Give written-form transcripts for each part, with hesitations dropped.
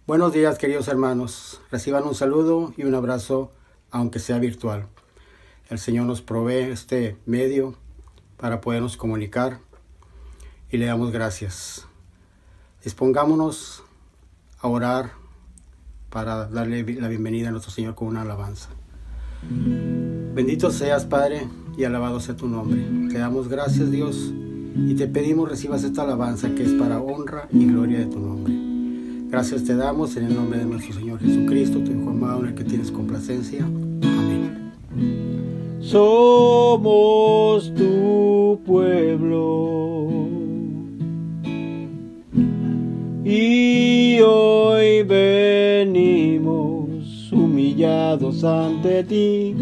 Buenos días, queridos hermanos. Reciban un saludo y un abrazo, aunque sea virtual. El Señor nos provee este medio para podernos comunicar y le damos gracias. Dispongámonos a orar para darle la bienvenida a nuestro Señor con una alabanza. Bendito seas, Padre, y alabado sea tu nombre. Te damos gracias, Dios, y te pedimos recibas esta alabanza que es para honra y gloria de tu nombre. Gracias te damos en el nombre de nuestro Señor Jesucristo, tu Hijo amado, en el que tienes complacencia. Amén. Somos tu pueblo y hoy venimos humillados ante ti.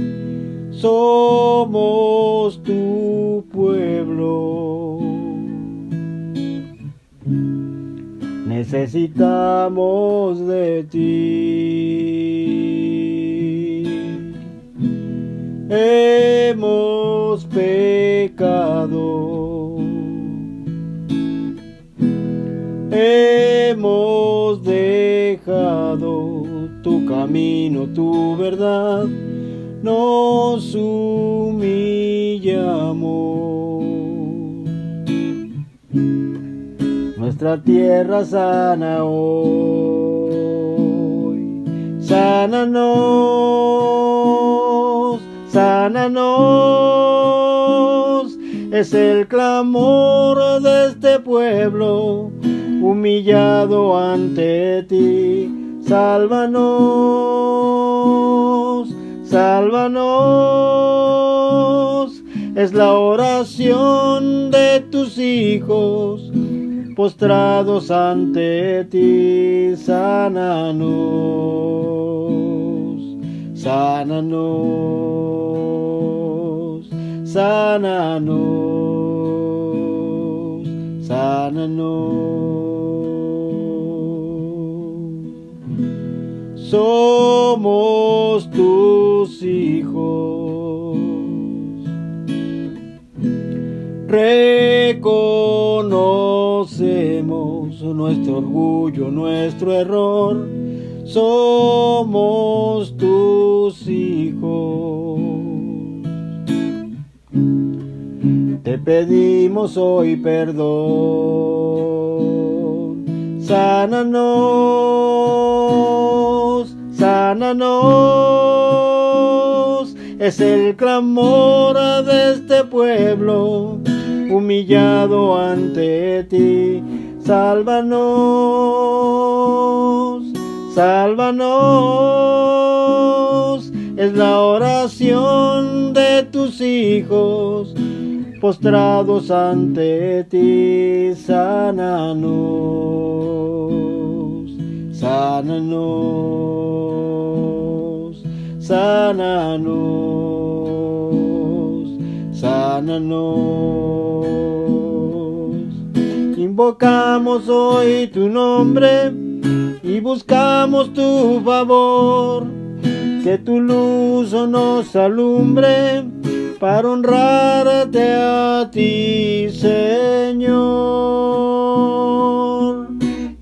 Somos tu pueblo. Necesitamos de ti. Hemos pecado. Hemos dejado tu camino, tu verdad. Nos humillamos. Nuestra tierra sana hoy. Sánanos, sánanos. Es el clamor de este pueblo humillado ante ti. Sálvanos, sálvanos. Es la oración de tus hijos postrados ante ti. Sánanos, sánanos, sánanos, sánanos. Somos tus hijos. Reconocemos nuestro orgullo, nuestro error. Somos tus hijos. Te pedimos hoy perdón. Sánanos, sánanos. Es el clamor de este pueblo humillado ante ti. Sálvanos, sálvanos. Es la oración de tus hijos postrados ante ti. Sánanos, sánanos, sánanos, sánanos. Invocamos hoy tu nombre y buscamos tu favor. Que tu luz nos alumbre para honrarte a ti, Señor.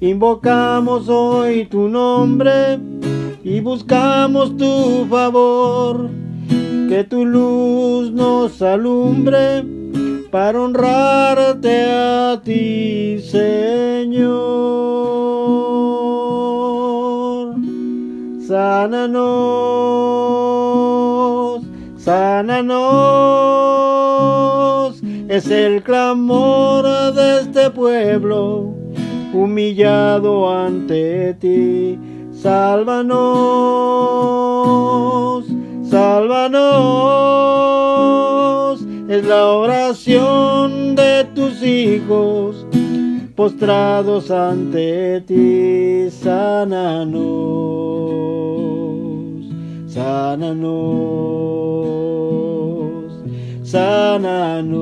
Invocamos hoy tu nombre y buscamos tu favor. Que tu luz nos alumbre para honrarte a ti, Señor. Sánanos, sánanos. Es el clamor de este pueblo humillado ante ti. Sálvanos, sálvanos. Es la oración de tus hijos postrados ante ti. Sánanos, sánanos, sánanos,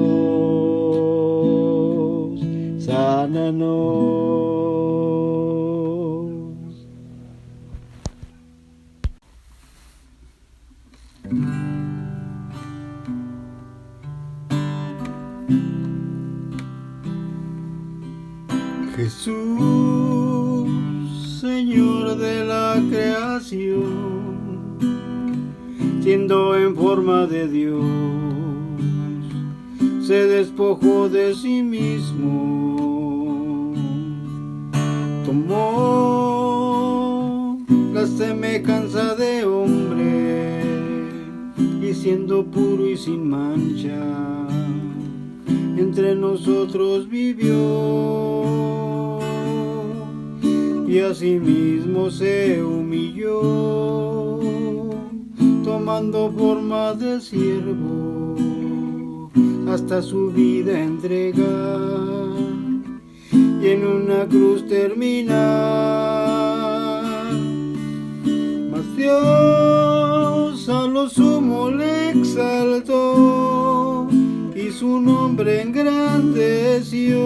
sánanos. Jesús, Señor de la creación, siendo en forma de Dios, se despojó de sí mismo, tomó la semejanza de hombre, y siendo puro y sin mancha, entre nosotros vivió, y asimismo se humilló, tomando forma de siervo, hasta su vida entregar, y en una cruz terminar. Mas Dios a lo sumo le exaltó, y su nombre engrandeció,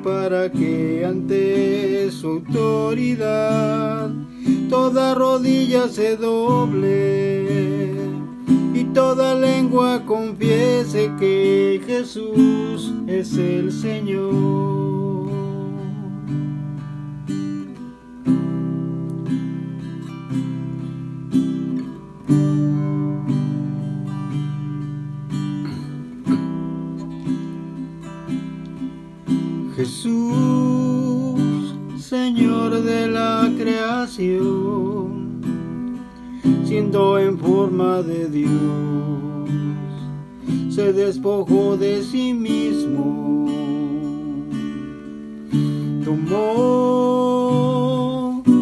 para que ante su autoridad toda rodilla se doble, y toda lengua confiese que Jesús es el Señor. Jesús, Señor de la creación, siendo en forma de Dios, se despojó de sí mismo, tomó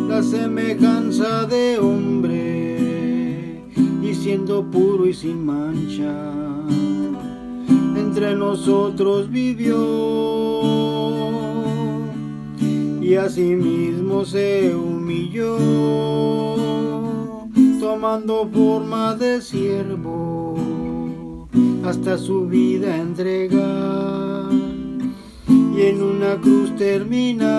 la semejanza de hombre, y siendo puro y sin mancha, entre nosotros vivió, y asimismo se humilló, tomando forma de siervo, hasta su vida entregar, y en una cruz terminar.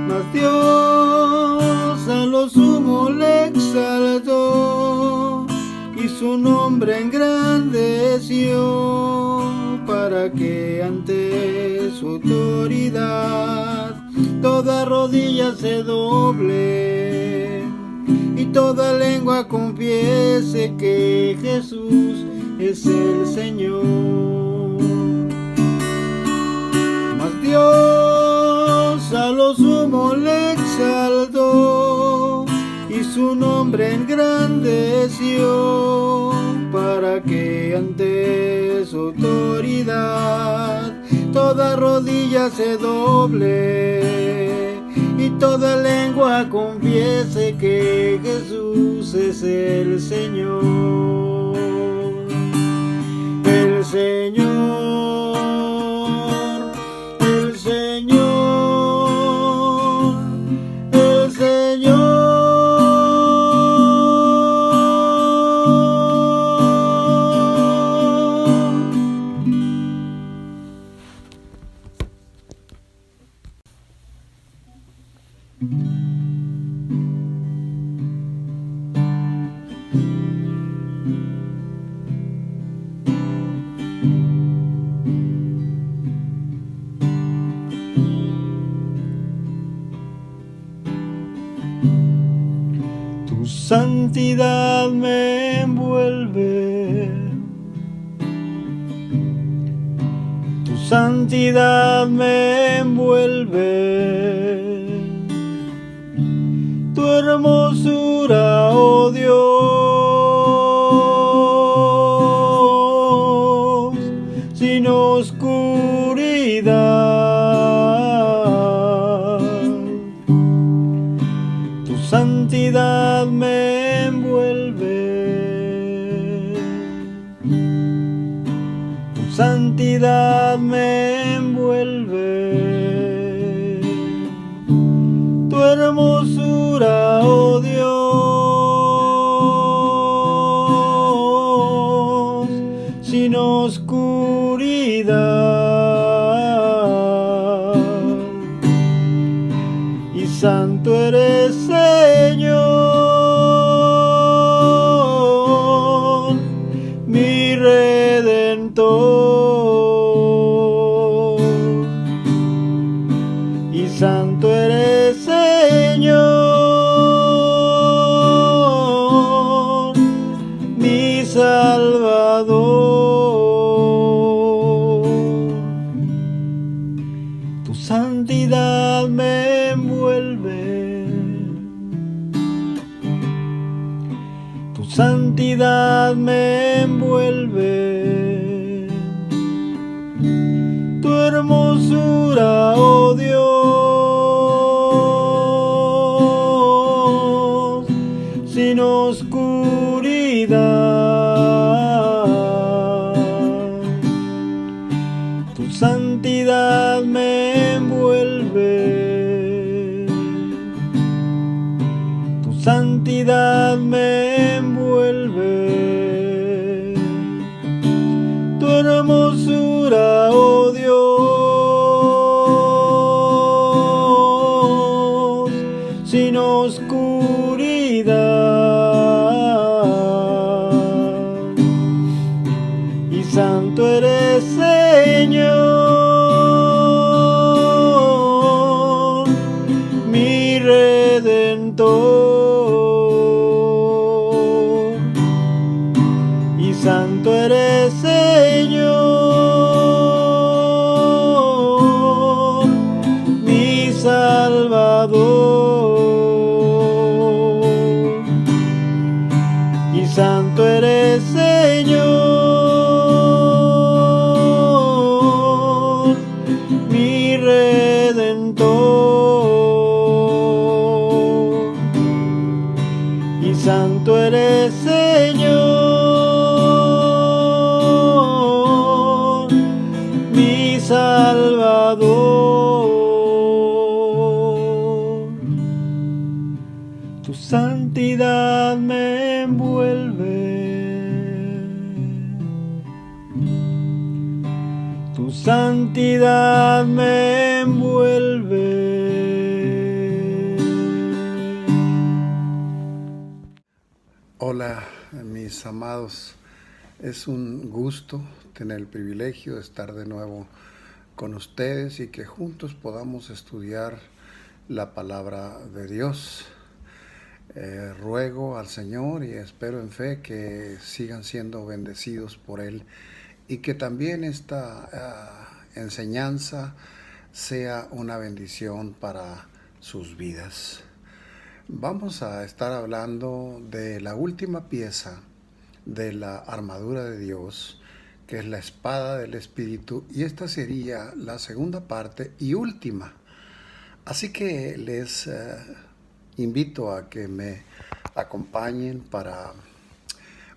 Mas Dios a lo sumo le exaltó, y su nombre engrandeció, para que ante su autoridad toda rodilla se doble, y toda lengua confiese que Jesús es el Señor. Mas Dios a lo sumo le exaltó, y su nombre engrandeció, para que ante su autoridad toda rodilla se doble, y toda lengua confiese que Jesús es el Señor. El Señor, el Señor, el Señor. Tu santidad me envuelve, tu santidad me envuelve, tu hermosura, oh Dios, sin oscuridad. Tu santidad me envuelve, tu santidad me envuelve, tu hermosura, oh Dios, sin oscuridad. Y santo eres, Señor, mi Redentor. santidad me envuelve, tu santidad me envuelve, tu hermosura, oh Dios, sin oscuridad. Tu santidad me envuelve, tu santidad me envuelve, tu hermosura, oh Dios, sin oscuridad. Y santo eres, Señor, mi Redentor. Y santo eres, Señor, mi Salvador. Y santo eres, Señor, mi Redentor. Y santo eres, Señor, mi Salvador. Tu santidad me envuelve, tu santidad me envuelve. Hola, mis amados. Es un gusto tener el privilegio de estar de nuevo con ustedes y que juntos podamos estudiar la palabra de Dios. Ruego al Señor y espero en fe que sigan siendo bendecidos por Él y que también esta enseñanza sea una bendición para sus vidas. Vamos a estar hablando de la última pieza de la armadura de Dios, que es la espada del Espíritu, y esta sería la segunda parte y última. Así que les invito a que me acompañen para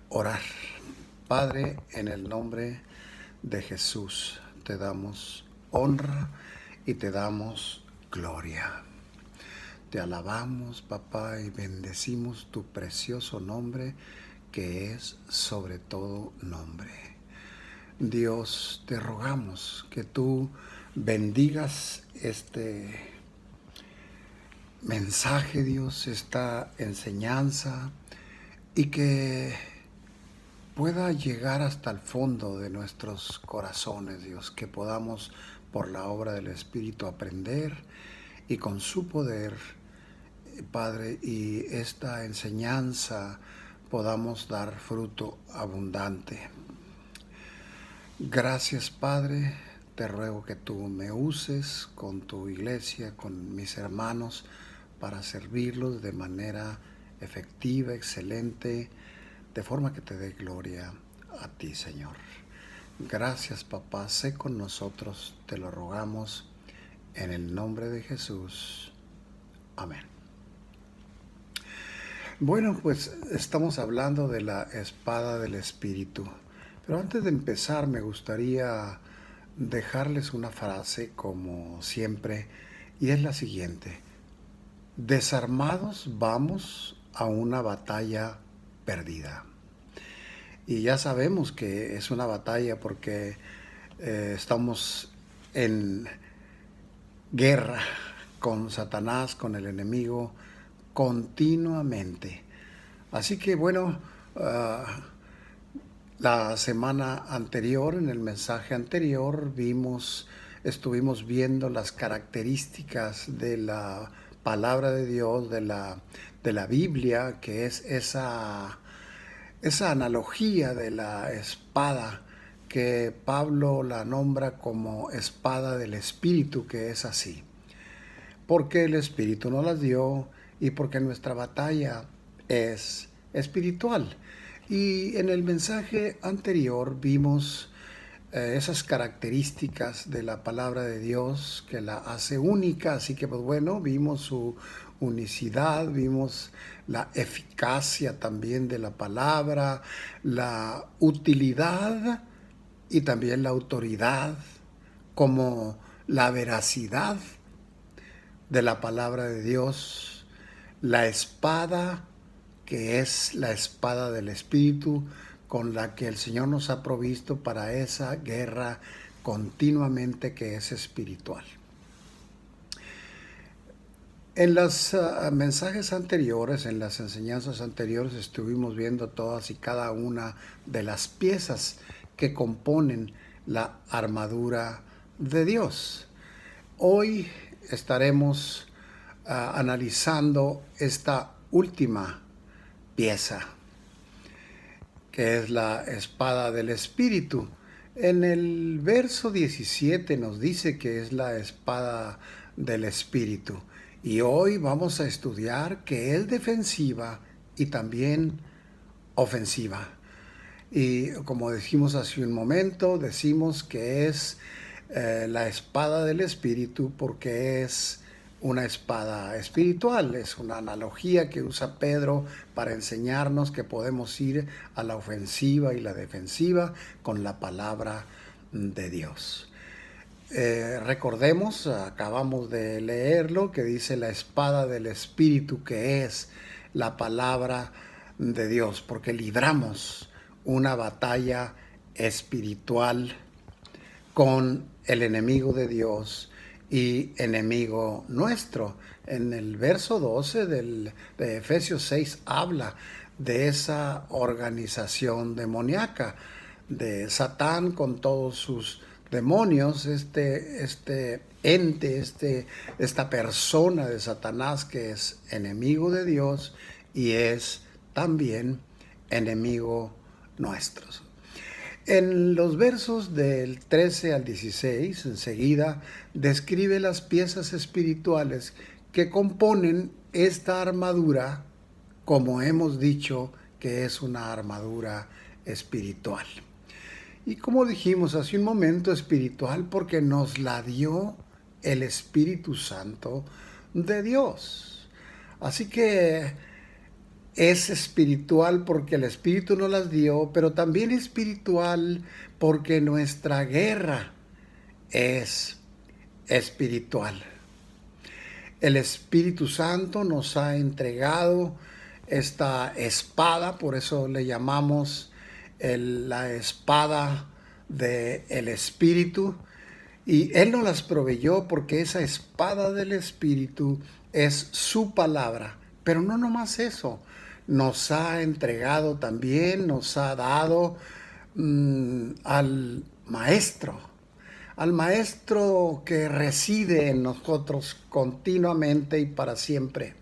orar. Padre, en el nombre de Jesús, te damos honra y te damos gloria. Te alabamos, papá, y bendecimos tu precioso nombre, que es sobre todo nombre. Dios, te rogamos que tú bendigas este mensaje, Dios, esta enseñanza, y que pueda llegar hasta el fondo de nuestros corazones, Dios, que podamos por la obra del Espíritu aprender y con su poder, Padre, y esta enseñanza podamos dar fruto abundante. Gracias, Padre, te ruego que tú me uses con tu iglesia, con mis hermanos, para servirlos de manera efectiva, excelente, de forma que te dé gloria a ti, Señor. Gracias, papá, sé con nosotros, te lo rogamos, en el nombre de Jesús. Amén. Bueno, pues estamos hablando de la espada del Espíritu. Pero antes de empezar me gustaría dejarles una frase como siempre, y es la siguiente: desarmados vamos a una batalla perdida. Y ya sabemos que es una batalla porque estamos en guerra con Satanás, con el enemigo, continuamente. Así que bueno, la semana anterior, en el mensaje anterior, estuvimos viendo las características de la palabra de Dios, de la Biblia, que es esa analogía de la espada, que Pablo la nombra como espada del Espíritu, que es así. porque el Espíritu nos las dio y porque nuestra batalla es espiritual. Y en el mensaje anterior vimos esas características de la palabra de Dios que la hace única, así que pues bueno, vimos su unicidad, vimos la eficacia también de la palabra, la utilidad y también la autoridad, como la veracidad de la palabra de Dios, la espada que es la espada del Espíritu con la que el Señor nos ha provisto para esa guerra continuamente que es espiritual. En los mensajes anteriores, en las enseñanzas anteriores, estuvimos viendo todas y cada una de las piezas que componen la armadura de Dios. Hoy estaremos analizando esta última pieza, que es la espada del Espíritu. En el verso 17 nos dice que es la espada del Espíritu. Y hoy vamos a estudiar que es defensiva y también ofensiva. Y como dijimos hace un momento, decimos que es la espada del Espíritu porque es una espada espiritual. Es una analogía que usa Pedro para enseñarnos que podemos ir a la ofensiva y la defensiva con la palabra de Dios. Recordemos, acabamos de leerlo, que dice la espada del Espíritu, que es la palabra de Dios, porque libramos una batalla espiritual con el enemigo de Dios y enemigo nuestro. En el verso 12 de Efesios 6 habla de esa organización demoníaca, de Satán con todos sus demonios, este ente, esta persona de Satanás que es enemigo de Dios y es también enemigo nuestro. En los versos del 13 al 16, enseguida, describe las piezas espirituales que componen esta armadura, como hemos dicho que es una armadura espiritual. Y como dijimos hace un momento, espiritual porque nos la dio el Espíritu Santo de Dios. Así que es espiritual porque el Espíritu nos las dio, pero también espiritual porque nuestra guerra es espiritual. El Espíritu Santo nos ha entregado esta espada, por eso le llamamos la espada del Espíritu, y Él nos las proveyó porque esa espada del Espíritu es su palabra. Pero no nomás eso, nos ha entregado también, nos ha dado al Maestro que reside en nosotros continuamente y para siempre.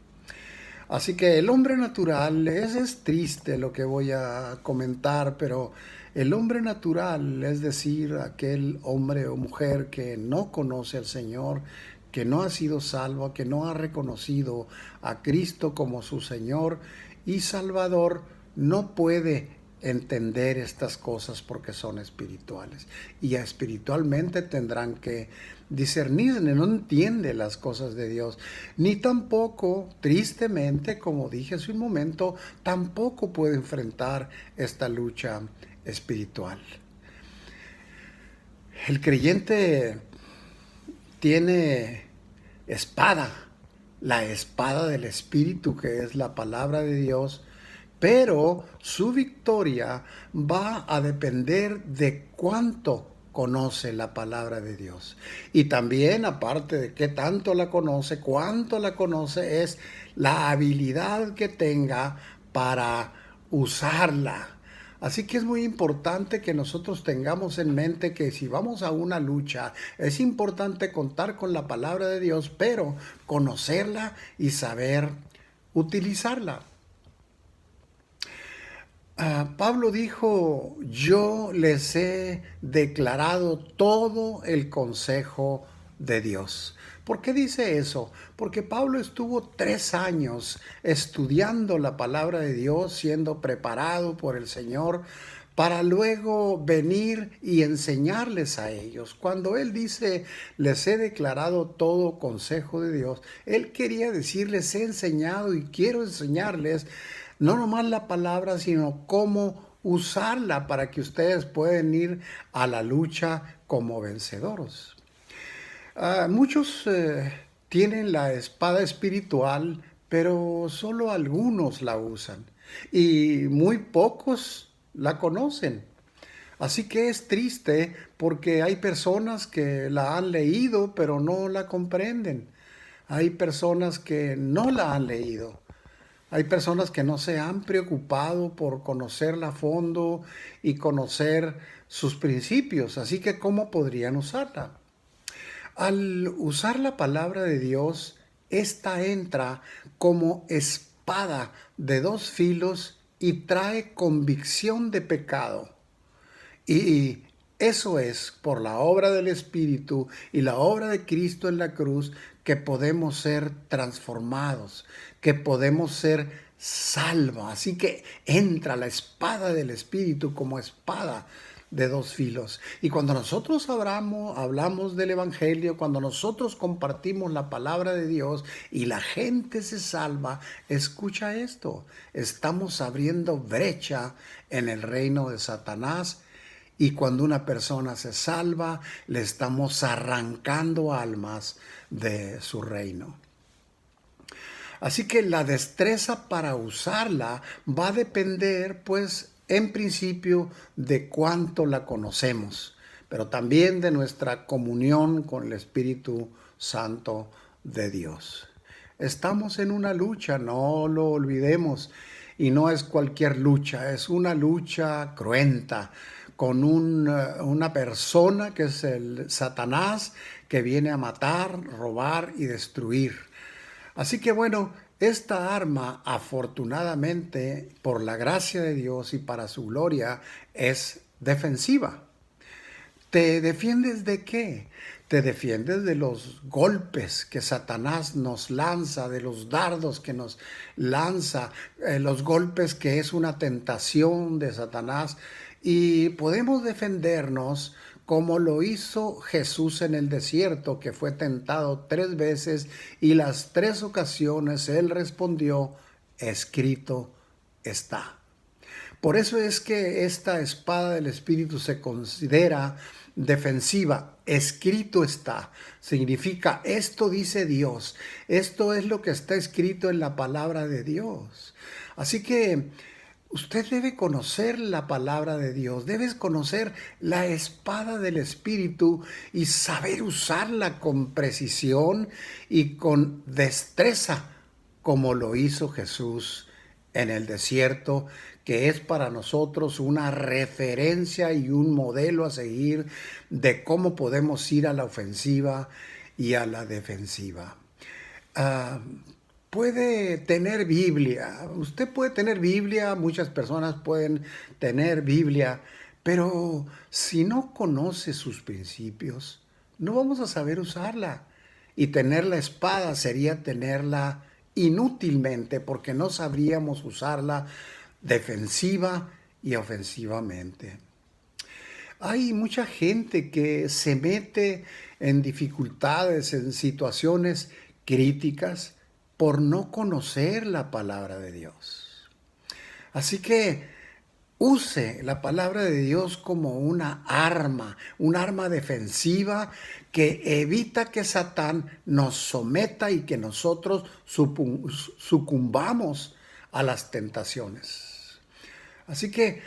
Así que el hombre natural, es triste lo que voy a comentar, pero el hombre natural, es decir, aquel hombre o mujer que no conoce al Señor, que no ha sido salvo, que no ha reconocido a Cristo como su Señor y Salvador, no puede entender estas cosas porque son espirituales. Y espiritualmente tendrán que discernir, no entiende las cosas de Dios, ni tampoco, tristemente, como dije hace un momento, tampoco puede enfrentar esta lucha espiritual. El creyente tiene espada, la espada del Espíritu, que es la palabra de Dios, pero su victoria va a depender de cuánto conoce la palabra de Dios. Y también, aparte de qué tanto la conoce, cuánto la conoce, es la habilidad que tenga para usarla. Así que es muy importante que nosotros tengamos en mente que si vamos a una lucha, es importante contar con la palabra de Dios, pero conocerla y saber utilizarla. Pablo dijo, yo les he declarado todo el consejo de Dios. ¿Por qué dice eso? Porque Pablo estuvo 3 años estudiando la palabra de Dios, siendo preparado por el Señor para luego venir y enseñarles a ellos. Cuando él dice, les he declarado todo consejo de Dios, él quería decirles, he enseñado y quiero enseñarles no nomás la palabra, sino cómo usarla para que ustedes puedan ir a la lucha como vencedores. Muchos tienen la espada espiritual, pero solo algunos la usan y muy pocos la conocen. Así que es triste porque hay personas que la han leído, pero no la comprenden. Hay personas que no la han leído. Hay personas que no se han preocupado por conocerla a fondo y conocer sus principios. Así que, ¿cómo podrían usarla? Al usar la palabra de Dios, esta entra como espada de 2 filos y trae convicción de pecado. Y eso es por la obra del Espíritu y la obra de Cristo en la cruz que podemos ser transformados, que podemos ser salvos. Así que entra la espada del Espíritu como espada de 2 filos. Y cuando nosotros hablamos del Evangelio, cuando nosotros compartimos la palabra de Dios y la gente se salva, escucha esto, estamos abriendo brecha en el reino de Satanás. Y cuando una persona se salva, le estamos arrancando almas de su reino. Así que la destreza para usarla va a depender, pues, en principio, de cuánto la conocemos, pero también de nuestra comunión con el Espíritu Santo de Dios. Estamos en una lucha, no lo olvidemos, y no es cualquier lucha, es una lucha cruenta con una persona que es el Satanás, que viene a matar, robar y destruir. Así que bueno, esta arma, afortunadamente, por la gracia de Dios y para su gloria, es defensiva. ¿Te defiendes de qué? Te defiendes de los golpes que Satanás nos lanza, de los dardos que nos lanza, los golpes que es una tentación de Satanás. Y podemos defendernos como lo hizo Jesús en el desierto, que fue tentado 3 veces y las 3 ocasiones él respondió, escrito está. Por eso es que esta espada del Espíritu se considera defensiva. Escrito está. Significa, esto dice Dios. Esto es lo que está escrito en la palabra de Dios. Así que usted debe conocer la palabra de Dios, debes conocer la espada del Espíritu y saber usarla con precisión y con destreza, como lo hizo Jesús en el desierto, que es para nosotros una referencia y un modelo a seguir de cómo podemos ir a la ofensiva y a la defensiva. Puede tener Biblia, usted puede tener Biblia, muchas personas pueden tener Biblia, pero si no conoce sus principios, no vamos a saber usarla. Y tener la espada sería tenerla inútilmente, porque no sabríamos usarla defensiva y ofensivamente. Hay mucha gente que se mete en dificultades, en situaciones críticas, por no conocer la palabra de Dios. Así que use la palabra de Dios como una arma defensiva que evita que Satán nos someta y que nosotros sucumbamos a las tentaciones. Así que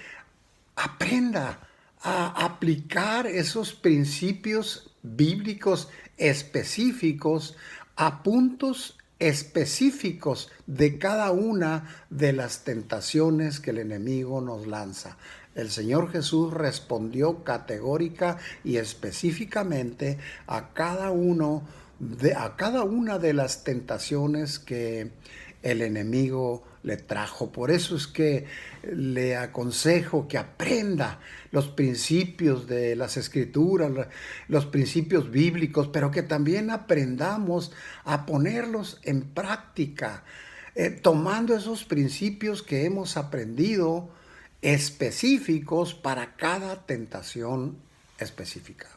aprenda a aplicar esos principios bíblicos específicos a puntos específicos de cada una de las tentaciones que el enemigo nos lanza. El Señor Jesús respondió categórica y específicamente a cada una de las tentaciones que el enemigo le trajo. Por eso es que le aconsejo que aprenda los principios de las Escrituras, los principios bíblicos, pero que también aprendamos a ponerlos en práctica, tomando esos principios que hemos aprendido específicos para cada tentación específica.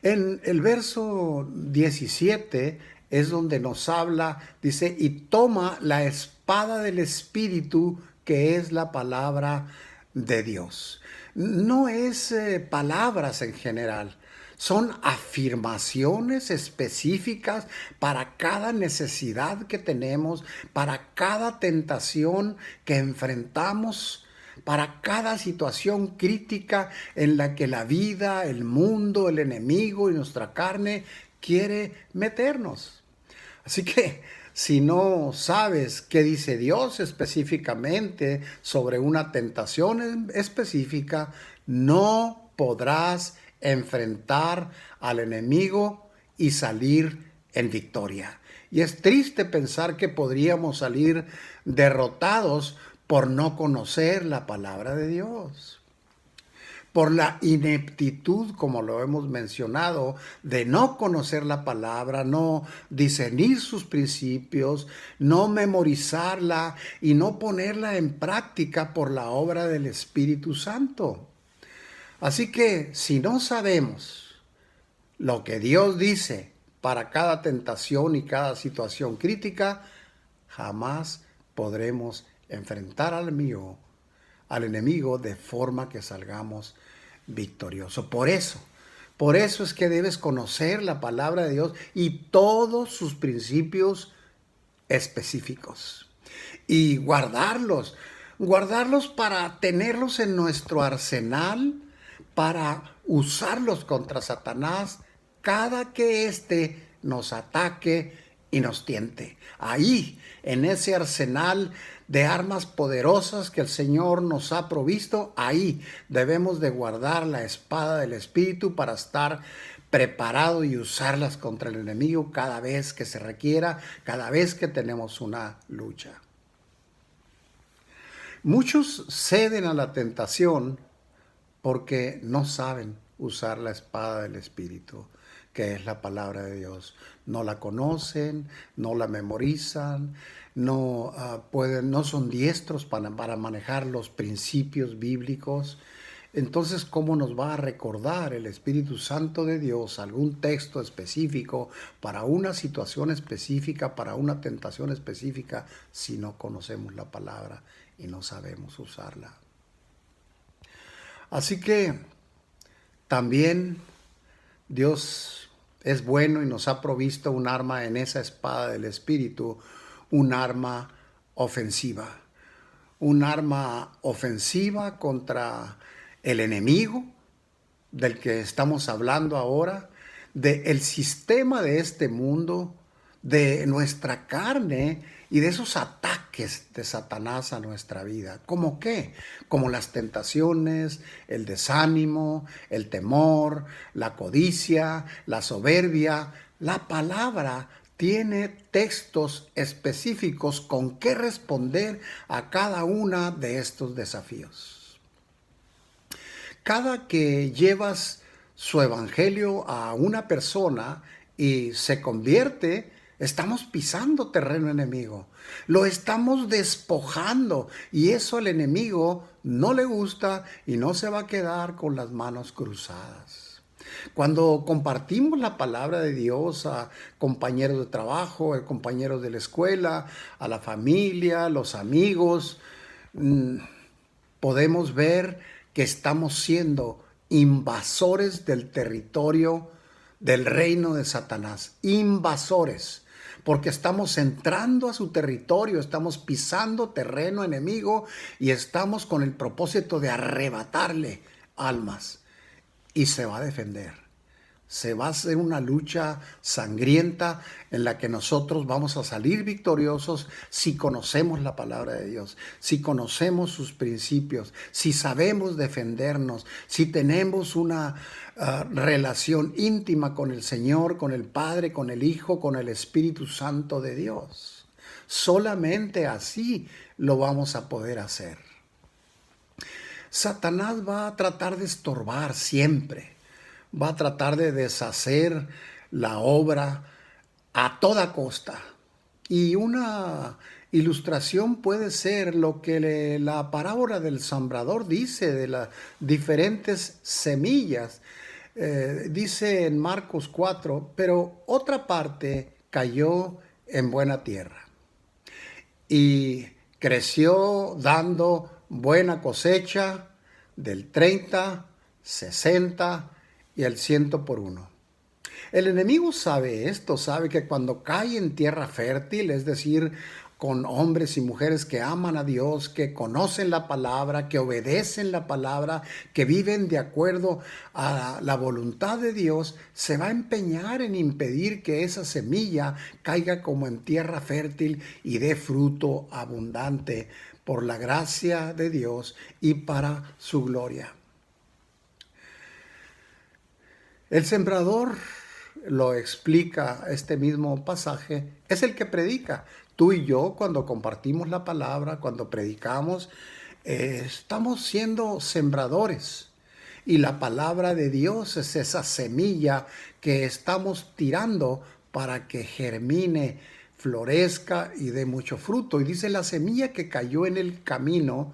En el verso 17 es donde nos habla, dice, y toma la espada del Espíritu, que es la palabra de Dios. No es palabras en general, son afirmaciones específicas para cada necesidad que tenemos, para cada tentación que enfrentamos, para cada situación crítica en la que la vida, el mundo, el enemigo y nuestra carne quiere meternos. Así que si no sabes qué dice Dios específicamente sobre una tentación específica, no podrás enfrentar al enemigo y salir en victoria. Y es triste pensar que podríamos salir derrotados por no conocer la palabra de Dios, por la ineptitud, como lo hemos mencionado, de no conocer la palabra, no discernir sus principios, no memorizarla y no ponerla en práctica por la obra del Espíritu Santo. Así que si no sabemos lo que Dios dice para cada tentación y cada situación crítica, jamás podremos enfrentar al enemigo de forma que salgamos victoriosos. Por eso es que debes conocer la palabra de Dios y todos sus principios específicos y guardarlos para tenerlos en nuestro arsenal, para usarlos contra Satanás cada que éste nos ataque y nos tiente. Ahí, en ese arsenal de armas poderosas que el Señor nos ha provisto, ahí debemos de guardar la espada del Espíritu para estar preparado y usarlas contra el enemigo cada vez que se requiera, cada vez que tenemos una lucha. Muchos ceden a la tentación porque no saben usar la espada del Espíritu, que es la palabra de Dios. No la conocen, no la memorizan, no son diestros para manejar los principios bíblicos. Entonces, ¿cómo nos va a recordar el Espíritu Santo de Dios algún texto específico para una situación específica, para una tentación específica, si no conocemos la palabra y no sabemos usarla? Así que también Dios es bueno y nos ha provisto un arma en esa espada del Espíritu, un arma ofensiva. Un arma ofensiva contra el enemigo del que estamos hablando ahora, del sistema de este mundo, de nuestra carne y de esos ataques de Satanás a nuestra vida. ¿Cómo qué? Como las tentaciones, el desánimo, el temor, la codicia, la soberbia. La palabra tiene textos específicos con qué responder a cada una de estos desafíos. Cada que llevas su evangelio a una persona y se convierte, estamos pisando terreno enemigo, lo estamos despojando y eso al enemigo no le gusta y no se va a quedar con las manos cruzadas. Cuando compartimos la palabra de Dios a compañeros de trabajo, a compañeros de la escuela, a la familia, a los amigos, podemos ver que estamos siendo invasores del territorio del reino de Satanás, invasores, porque estamos entrando a su territorio, estamos pisando terreno enemigo y estamos con el propósito de arrebatarle almas y se va a defender. Se va a hacer una lucha sangrienta en la que nosotros vamos a salir victoriosos si conocemos la palabra de Dios, si conocemos sus principios, si sabemos defendernos, si tenemos una relación íntima con el Señor, con el Padre, con el Hijo, con el Espíritu Santo de Dios. Solamente así lo vamos a poder hacer. Satanás va a tratar de estorbar siempre, va a tratar de deshacer la obra a toda costa. Y una ilustración puede ser lo que la parábola del sembrador dice de las diferentes semillas. Dice en Marcos 4, pero otra parte cayó en buena tierra y creció dando buena cosecha del 30, 60 y el 100 por uno. El enemigo sabe esto, sabe que cuando cae en tierra fértil, es decir, con hombres y mujeres que aman a Dios, que conocen la palabra, que obedecen la palabra, que viven de acuerdo a la voluntad de Dios, se va a empeñar en impedir que esa semilla caiga como en tierra fértil y dé fruto abundante por la gracia de Dios y para su gloria. El sembrador, lo explica este mismo pasaje, es el que predica. Tú y yo, cuando compartimos la palabra, cuando predicamos, estamos siendo sembradores. Y la palabra de Dios es esa semilla que estamos tirando para que germine, florezca y dé mucho fruto. Y dice, la semilla que cayó en el camino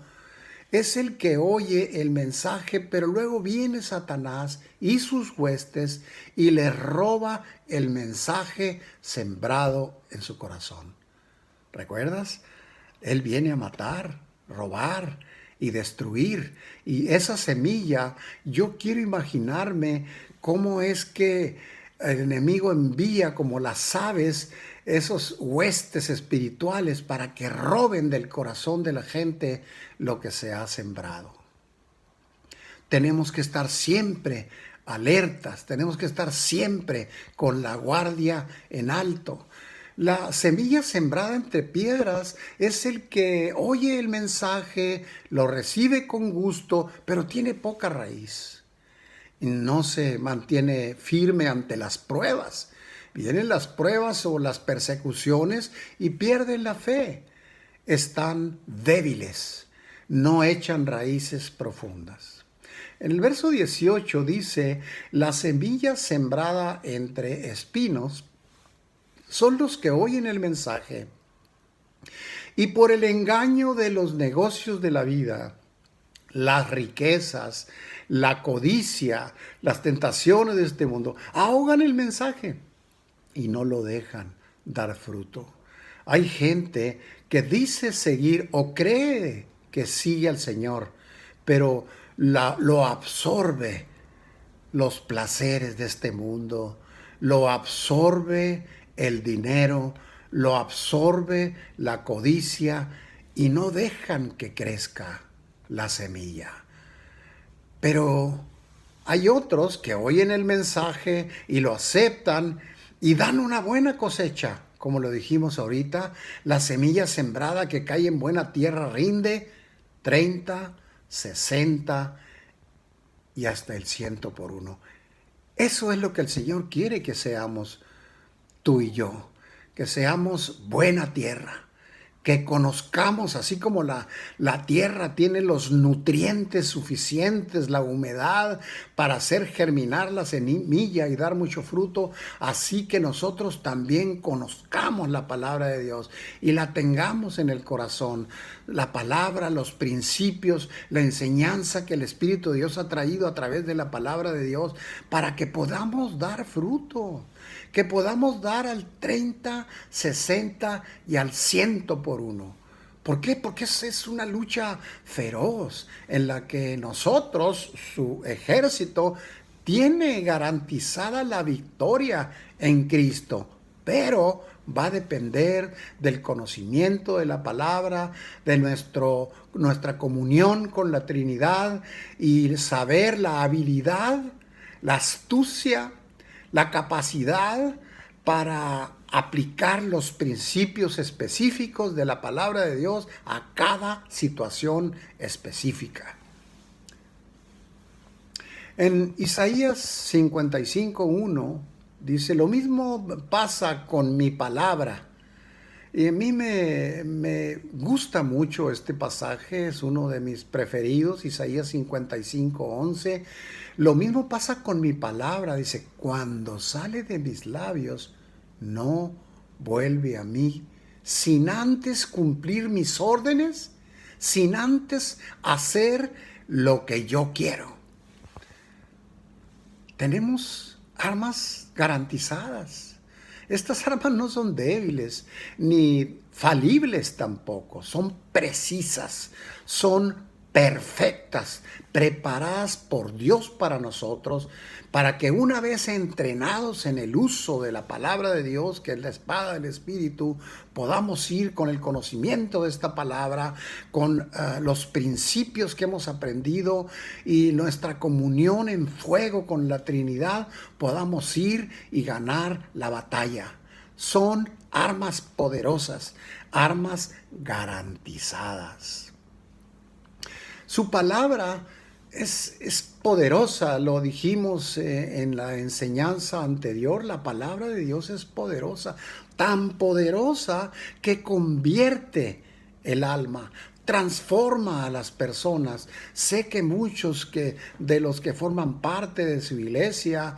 es el que oye el mensaje, pero luego viene Satanás y sus huestes y le roba el mensaje sembrado en su corazón. ¿Recuerdas? Él viene a matar, robar y destruir. Y esa semilla, yo quiero imaginarme cómo es que el enemigo envía como las aves esos huestes espirituales para que roben del corazón de la gente lo que se ha sembrado. Tenemos que estar siempre alertas, tenemos que estar siempre con la guardia en alto. La semilla sembrada entre piedras es el que oye el mensaje, lo recibe con gusto, pero tiene poca raíz. Y no se mantiene firme ante las pruebas. Vienen las pruebas o las persecuciones y pierden la fe. Están débiles, no echan raíces profundas. En el verso 18 dice, la semilla sembrada entre espinos son los que oyen el mensaje y por el engaño de los negocios de la vida, las riquezas, la codicia, las tentaciones de este mundo, ahogan el mensaje y no lo dejan dar fruto. Hay gente que dice seguir o cree que sigue al Señor, pero lo absorbe los placeres de este mundo, lo absorbe el dinero, lo absorbe la codicia y no dejan que crezca la semilla. Pero hay otros que oyen el mensaje y lo aceptan y dan una buena cosecha. Como lo dijimos ahorita, la semilla sembrada que cae en buena tierra rinde 30, 60 y hasta el 100 por uno. Eso es lo que el Señor quiere que seamos tú y yo, que seamos buena tierra, que conozcamos, así como la tierra tiene los nutrientes suficientes, la humedad para hacer germinar la semilla y dar mucho fruto, así que nosotros también conozcamos la palabra de Dios y la tengamos en el corazón. La palabra, los principios, la enseñanza que el Espíritu de Dios ha traído a través de la palabra de Dios para que podamos dar fruto, que podamos dar al 30, 60 y al 100 por uno. ¿Por qué? Porque es una lucha feroz en la que nosotros, su ejército, tiene garantizada la victoria en Cristo, pero va a depender del conocimiento de la palabra, de nuestra comunión con la Trinidad y saber la habilidad, la astucia, la capacidad para aplicar los principios específicos de la palabra de Dios a cada situación específica. En Isaías 55:1 dice, lo mismo pasa con mi palabra. Y a mí me gusta mucho este pasaje, es uno de mis preferidos, Isaías 55:11. Lo mismo pasa con mi palabra, dice, cuando sale de mis labios, no vuelve a mí, sin antes cumplir mis órdenes, sin antes hacer lo que yo quiero. Tenemos armas garantizadas. Estas armas no son débiles ni falibles tampoco, son precisas, son perfectas, preparadas por Dios para nosotros, para que una vez entrenados en el uso de la palabra de Dios, que es la espada del Espíritu, podamos ir con el conocimiento de esta palabra, con los principios que hemos aprendido y nuestra comunión en fuego con la Trinidad, podamos ir y ganar la batalla. Son armas poderosas, armas garantizadas. Su palabra es poderosa, lo dijimos en la enseñanza anterior, la palabra de Dios es poderosa, tan poderosa que convierte el alma, transforma a las personas. Sé que muchos de los que forman parte de su iglesia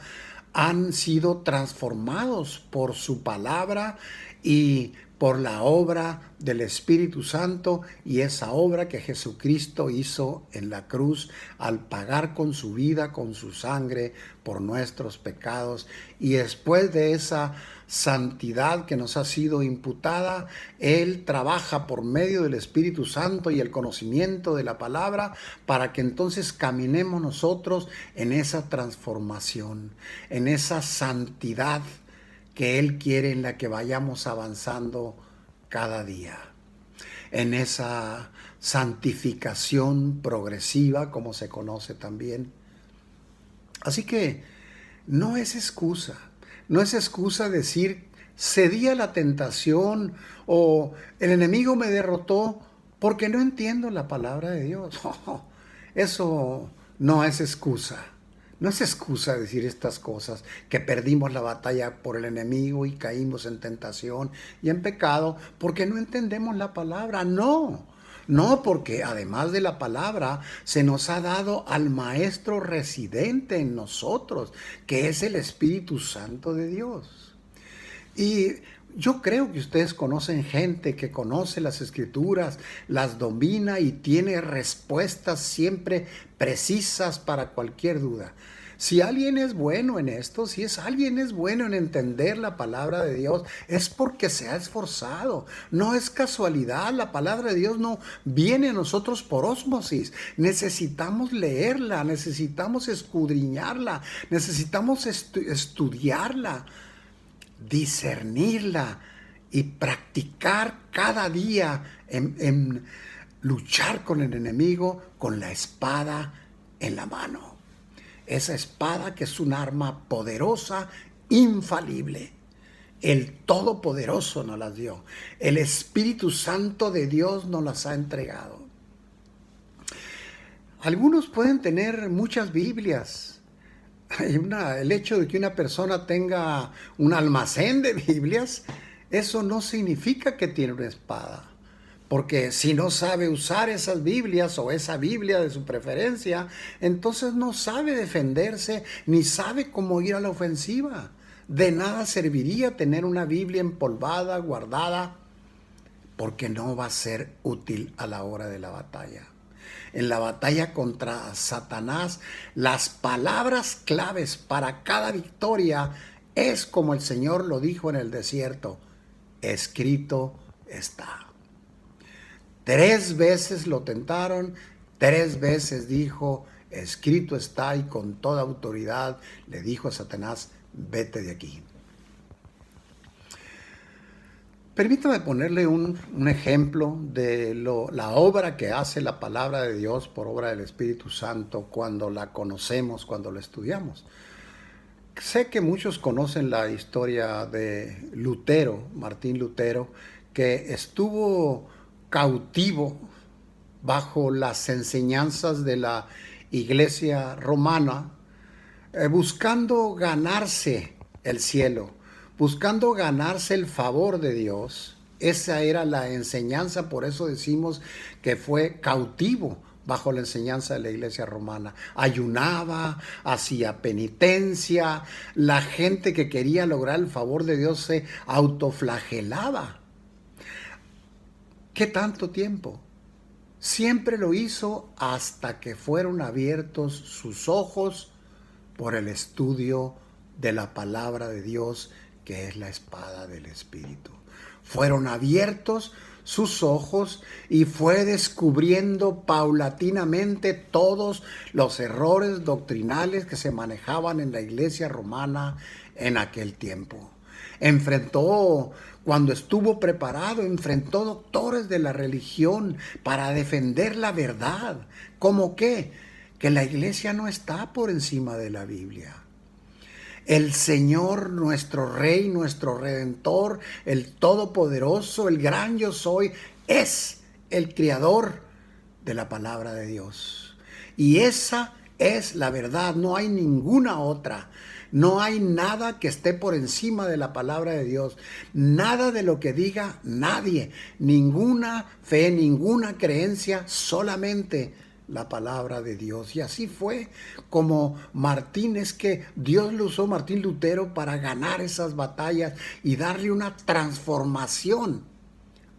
han sido transformados por su palabra y por la obra del Espíritu Santo, y esa obra que Jesucristo hizo en la cruz al pagar con su vida, con su sangre, por nuestros pecados. Y después de esa santidad que nos ha sido imputada, Él trabaja por medio del Espíritu Santo y el conocimiento de la palabra para que entonces caminemos nosotros en esa transformación, en esa santidad que Él quiere, en la que vayamos avanzando cada día, en esa santificación progresiva, como se conoce también. Así que no es excusa decir cedí a la tentación o el enemigo me derrotó porque no entiendo la palabra de Dios. Eso no es excusa. No es excusa decir estas cosas, que perdimos la batalla por el enemigo y caímos en tentación y en pecado porque no entendemos la palabra. No, porque además de la palabra se nos ha dado al Maestro residente en nosotros, que es el Espíritu Santo de Dios. Y yo creo que ustedes conocen gente que conoce las Escrituras, las domina y tiene respuestas siempre precisas para cualquier duda. Si alguien es bueno en esto, si alguien es bueno en entender la palabra de Dios, es porque se ha esforzado. No es casualidad, la palabra de Dios no viene a nosotros por ósmosis. Necesitamos leerla, necesitamos escudriñarla, necesitamos estudiarla, discernirla y practicar cada día en luchar con el enemigo con la espada en la mano. Esa espada que es un arma poderosa, infalible. El Todopoderoso nos las dio. El Espíritu Santo de Dios nos las ha entregado. Algunos pueden tener muchas Biblias. El hecho de que una persona tenga un almacén de Biblias, eso no significa que tiene una espada. Porque si no sabe usar esas Biblias o esa Biblia de su preferencia, entonces no sabe defenderse ni sabe cómo ir a la ofensiva. De nada serviría tener una Biblia empolvada, guardada, porque no va a ser útil a la hora de la batalla. En la batalla contra Satanás, las palabras claves para cada victoria es como el Señor lo dijo en el desierto: escrito está. 3 veces lo tentaron, 3 veces dijo, escrito está, y con toda autoridad le dijo a Satanás, vete de aquí. Permítame ponerle un ejemplo de la obra que hace la palabra de Dios por obra del Espíritu Santo cuando la conocemos, cuando la estudiamos. Sé que muchos conocen la historia de Lutero, Martín Lutero, que estuvo cautivo bajo las enseñanzas de la Iglesia romana, buscando ganarse el cielo, buscando ganarse el favor de Dios. Esa era la enseñanza, por eso decimos que fue cautivo bajo la enseñanza de la iglesia romana. Ayunaba, hacía penitencia, la gente que quería lograr el favor de Dios se autoflagelaba. ¿Qué tanto tiempo? Siempre lo hizo hasta que fueron abiertos sus ojos por el estudio de la palabra de Dios, que es la espada del Espíritu. Fueron abiertos sus ojos y fue descubriendo paulatinamente todos los errores doctrinales que se manejaban en la iglesia romana en aquel tiempo. Cuando estuvo preparado, enfrentó doctores de la religión para defender la verdad. ¿Cómo qué? Que la iglesia no está por encima de la Biblia. El Señor, nuestro Rey, nuestro Redentor, el Todopoderoso, el gran yo soy, es el creador de la palabra de Dios. Y esa es la verdad, no hay ninguna otra. No hay nada que esté por encima de la palabra de Dios. Nada de lo que diga nadie. Ninguna fe, ninguna creencia, solamente la palabra de Dios. Y así fue como es que Dios lo usó, Martín Lutero, para ganar esas batallas y darle una transformación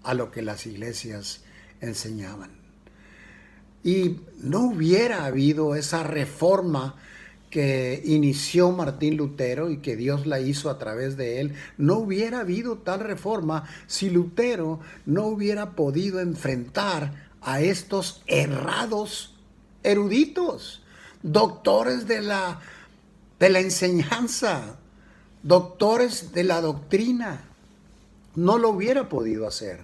a lo que las iglesias enseñaban. Y no hubiera habido esa reforma que inició Martín Lutero y que Dios la hizo a través de él, no hubiera habido tal reforma si Lutero no hubiera podido enfrentar a estos errados eruditos, doctores de la enseñanza, doctores de la doctrina. No lo hubiera podido hacer.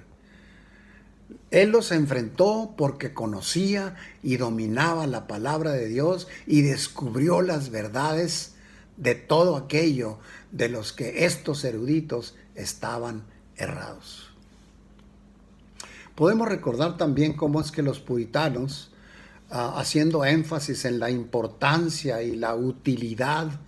Él los enfrentó porque conocía y dominaba la palabra de Dios y descubrió las verdades de todo aquello de los que estos eruditos estaban errados. Podemos recordar también cómo es que los puritanos, haciendo énfasis en la importancia y la utilidad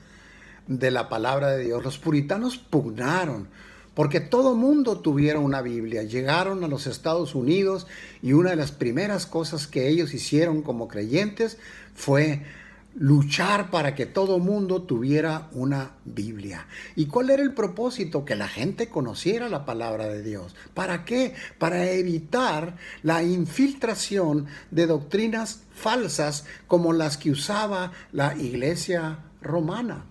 de la palabra de Dios, los puritanos pugnaron porque todo mundo tuviera una Biblia. Llegaron a los Estados Unidos y una de las primeras cosas que ellos hicieron como creyentes fue luchar para que todo mundo tuviera una Biblia. ¿Y cuál era el propósito? Que la gente conociera la palabra de Dios. ¿Para qué? Para evitar la infiltración de doctrinas falsas como las que usaba la iglesia romana.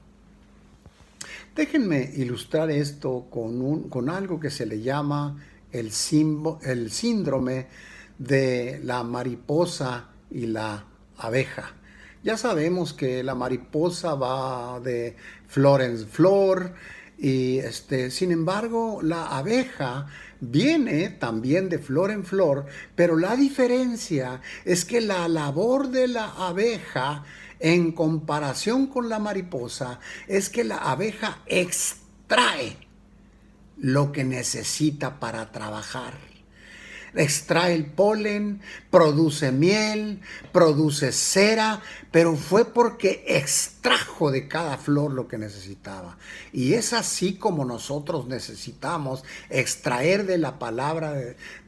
Déjenme ilustrar esto con algo que se le llama el síndrome de la mariposa y la abeja. Ya sabemos que la mariposa va de flor en flor y sin embargo la abeja viene también de flor en flor, pero la diferencia es que la labor de la abeja en comparación con la mariposa es que la abeja extrae lo que necesita para trabajar. Extrae el polen, produce miel, produce cera, pero fue porque extrajo de cada flor lo que necesitaba. Y es así como nosotros necesitamos extraer de la palabra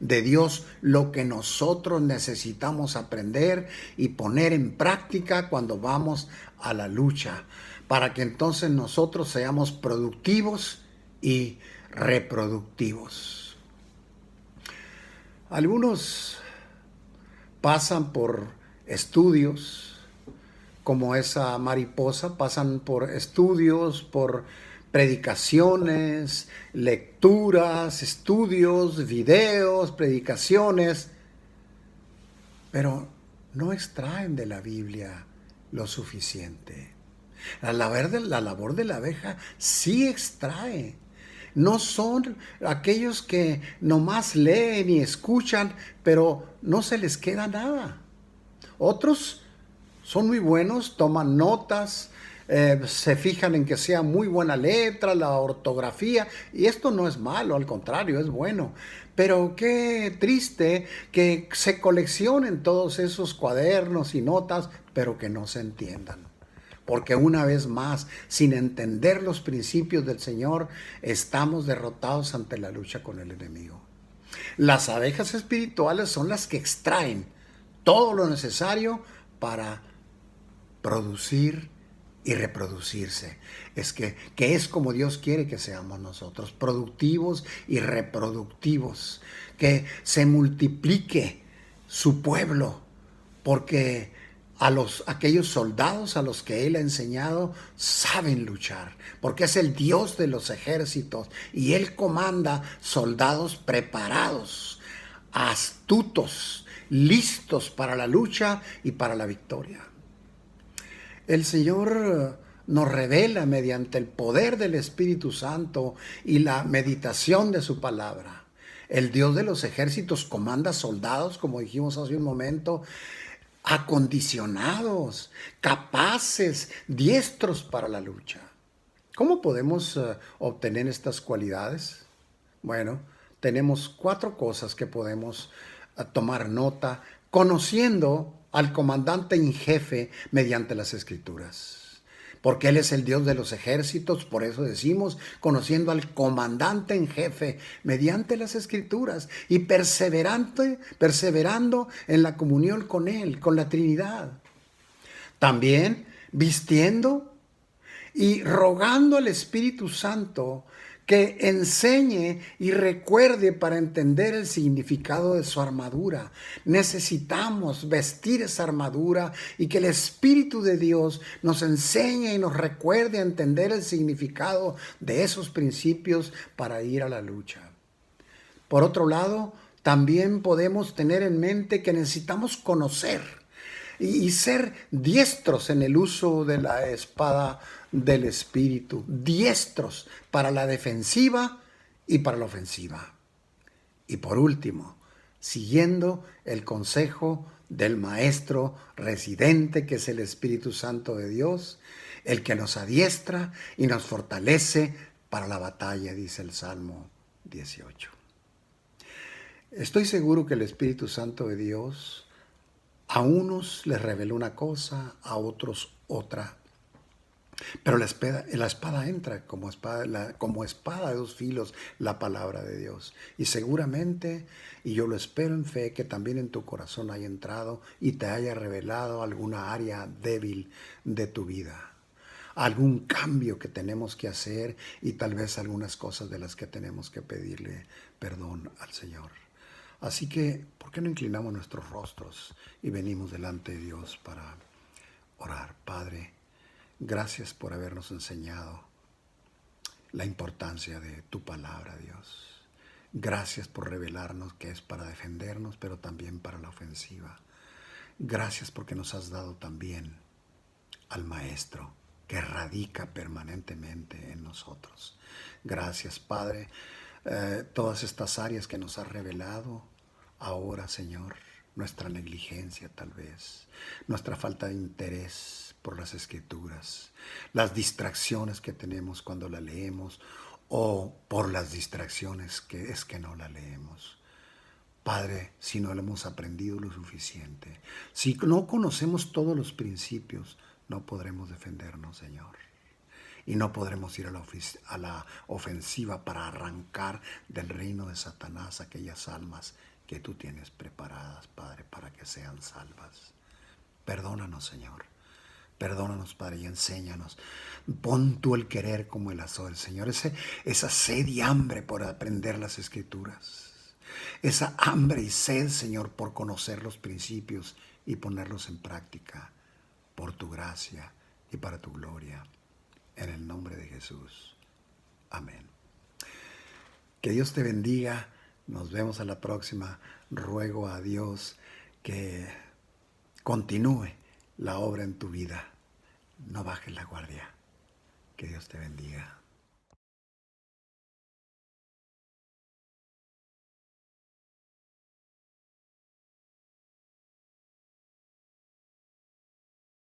de Dios lo que nosotros necesitamos aprender y poner en práctica cuando vamos a la lucha, para que entonces nosotros seamos productivos y reproductivos. Algunos pasan por estudios, como esa mariposa, pasan por estudios, por predicaciones, lecturas, estudios, videos, predicaciones, pero no extraen de la Biblia lo suficiente. La labor de la abeja sí extrae. No son aquellos que nomás leen y escuchan, pero no se les queda nada. Otros son muy buenos, toman notas, se fijan en que sea muy buena letra, la ortografía, y esto no es malo, al contrario, es bueno. Pero qué triste que se coleccionen todos esos cuadernos y notas, pero que no se entiendan. Porque una vez más, sin entender los principios del Señor, estamos derrotados ante la lucha con el enemigo. Las abejas espirituales son las que extraen todo lo necesario para producir y reproducirse. Es que es como Dios quiere que seamos nosotros, productivos y reproductivos, que se multiplique su pueblo, porque aquellos soldados a los que Él ha enseñado saben luchar, porque es el Dios de los ejércitos y Él comanda soldados preparados, astutos, listos para la lucha y para la victoria. El Señor nos revela mediante el poder del Espíritu Santo y la meditación de su palabra. El Dios de los ejércitos comanda soldados, como dijimos hace un momento, acondicionados, capaces, diestros para la lucha. ¿Cómo podemos obtener estas cualidades? Bueno, tenemos 4 cosas que podemos tomar nota conociendo al comandante en jefe mediante las Escrituras. Porque Él es el Dios de los ejércitos, por eso decimos, conociendo al comandante en jefe mediante las Escrituras y perseverando en la comunión con Él, con la Trinidad. También vistiendo y rogando al Espíritu Santo que enseñe y recuerde para entender el significado de su armadura. Necesitamos vestir esa armadura y que el Espíritu de Dios nos enseñe y nos recuerde a entender el significado de esos principios para ir a la lucha. Por otro lado, también podemos tener en mente que necesitamos conocer y ser diestros en el uso de la espada del Espíritu, diestros para la defensiva y para la ofensiva. Y por último, siguiendo el consejo del Maestro residente, que es el Espíritu Santo de Dios, el que nos adiestra y nos fortalece para la batalla, dice el Salmo 18. Estoy seguro que el Espíritu Santo de Dios a unos les reveló una cosa, a otros otra. Pero la espada entra como espada de 2 filos, la palabra de Dios. Y seguramente, y yo lo espero en fe, que también en tu corazón haya entrado y te haya revelado alguna área débil de tu vida. Algún cambio que tenemos que hacer y tal vez algunas cosas de las que tenemos que pedirle perdón al Señor. Así que, ¿por qué no inclinamos nuestros rostros y venimos delante de Dios para orar? Padre, gracias por habernos enseñado la importancia de tu palabra, Dios. Gracias por revelarnos que es para defendernos, pero también para la ofensiva. Gracias porque nos has dado también al Maestro que radica permanentemente en nosotros. Gracias, Padre. Todas estas áreas que nos has revelado ahora, Señor, nuestra negligencia tal vez, nuestra falta de interés por las Escrituras, las distracciones que tenemos cuando la leemos o por las distracciones que no la leemos. Padre, si no lo hemos aprendido lo suficiente, si no conocemos todos los principios, no podremos defendernos, Señor. Y no podremos ir a la ofensiva para arrancar del reino de Satanás aquellas almas que tú tienes preparadas, Padre, para que sean salvas. Perdónanos, Señor. Perdónanos, Padre, y enséñanos. Pon tú el querer como el hacer, Señor. Esa sed y hambre por aprender las Escrituras. Esa hambre y sed, Señor, por conocer los principios y ponerlos en práctica. Por tu gracia y para tu gloria. En el nombre de Jesús. Amén. Que Dios te bendiga. Nos vemos a la próxima. Ruego a Dios que continúe la obra en tu vida. No bajes la guardia. Que Dios te bendiga.